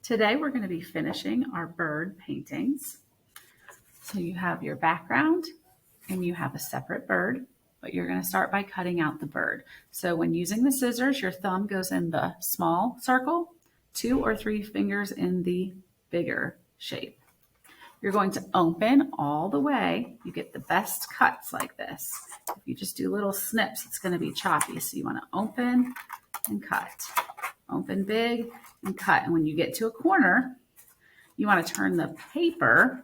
Today we're going to be finishing our bird paintings. So you have your background and you have a separate bird, but you're going to start by cutting out the bird. So when using the scissors, your thumb goes in the small circle, 2 or 3 fingers in the bigger shape. You're going to open all the way. You get the best cuts like this. If you just do little snips, it's going to be choppy. So you want to open and cut. Open big and cut. And when you get to a corner, you want to turn the paper,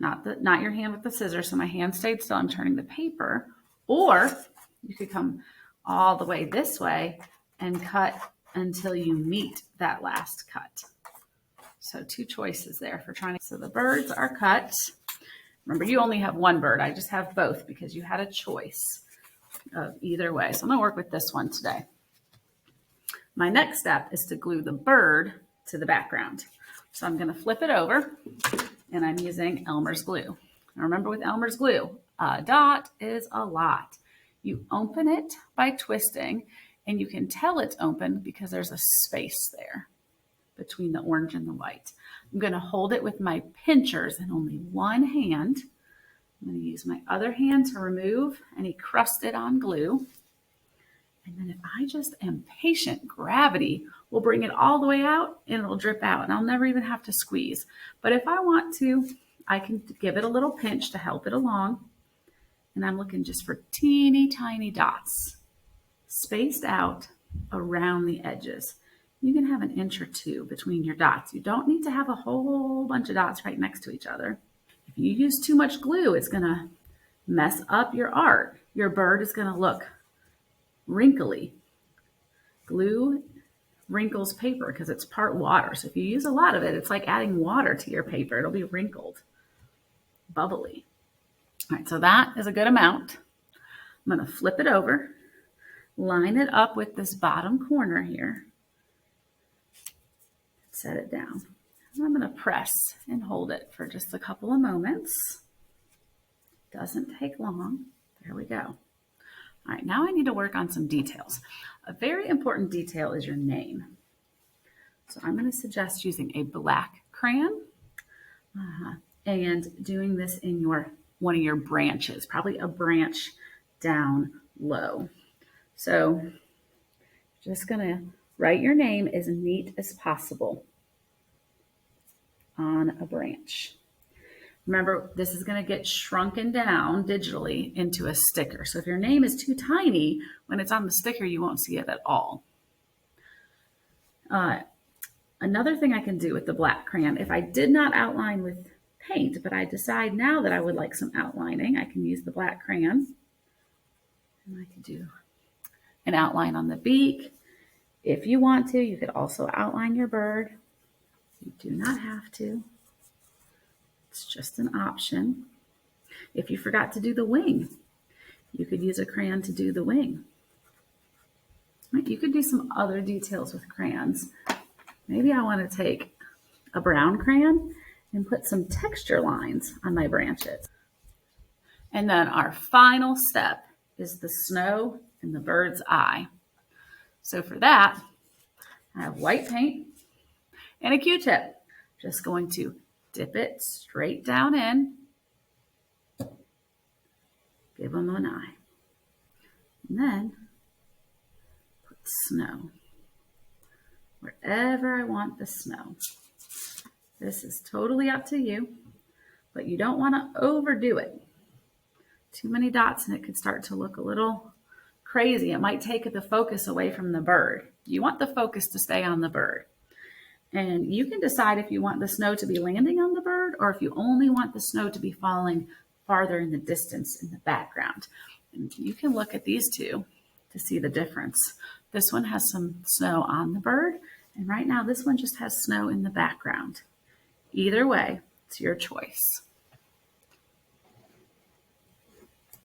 not your hand with the scissors. So my hand stayed still. I'm turning the paper. Or you could come all the way this way and cut until you meet that last cut. So 2 choices there for trying to. So the birds are cut. Remember, you only have one bird. I just have both because you had a choice of either way. So I'm going to work with this one today. My next step is to glue the bird to the background. So I'm going to flip it over and I'm using Elmer's glue. Now remember, with Elmer's glue, a dot is a lot. You open it by twisting, and you can tell it's open because there's a space there between the orange and the white. I'm going to hold it with my pinchers in only one hand. I'm going to use my other hand to remove any crusted on glue. And then if I just am patient, gravity will bring it all the way out and it'll drip out and I'll never even have to squeeze. But if I want to, I can give it a little pinch to help it along. And I'm looking just for teeny tiny dots spaced out around the edges. You can have 1 inch or 2 between your dots. You don't need to have a whole bunch of dots right next to each other. If you use too much glue, it's going to mess up your art. Your bird is going to look wrinkly. Glue wrinkles paper because it's part water. So if you use a lot of it, it's like adding water to your paper. It'll be wrinkled, bubbly. All right, so that is a good amount. I'm going to flip it over, line it up with this bottom corner here, set it down. And I'm going to press and hold it for just a couple of moments. Doesn't take long. There we go. All right, now I need to work on some details. A very important detail is your name. So I'm going to suggest using a black crayon and doing this in one of your branches, probably a branch down low. So just going to write your name as neat as possible on a branch. Remember, this is going to get shrunken down digitally into a sticker. So if your name is too tiny, when it's on the sticker, you won't see it at all. Another thing I can do with the black crayon, if I did not outline with paint, but I decide now that I would like some outlining, I can use the black crayon. And I can do an outline on the beak. If you want to, you could also outline your bird. You do not have to. It's just an option. If you forgot to do the wing, you could use a crayon to do the wing. You could do some other details with crayons. Maybe I want to take a brown crayon and put some texture lines on my branches. And then our final step is the snow and the bird's eye. So for that, I have white paint and a Q-tip. Just going to dip it straight down in, give them an eye, and then put snow wherever I want the snow. This is totally up to you, but you don't want to overdo it. Too many dots and it could start to look a little crazy. It might take the focus away from the bird. You want the focus to stay on the bird. And you can decide if you want the snow to be landing on the bird or if you only want the snow to be falling farther in the distance in the background. And you can look at these two to see the difference. This one has some snow on the bird, and right now this one just has snow in the background. Either way, it's your choice.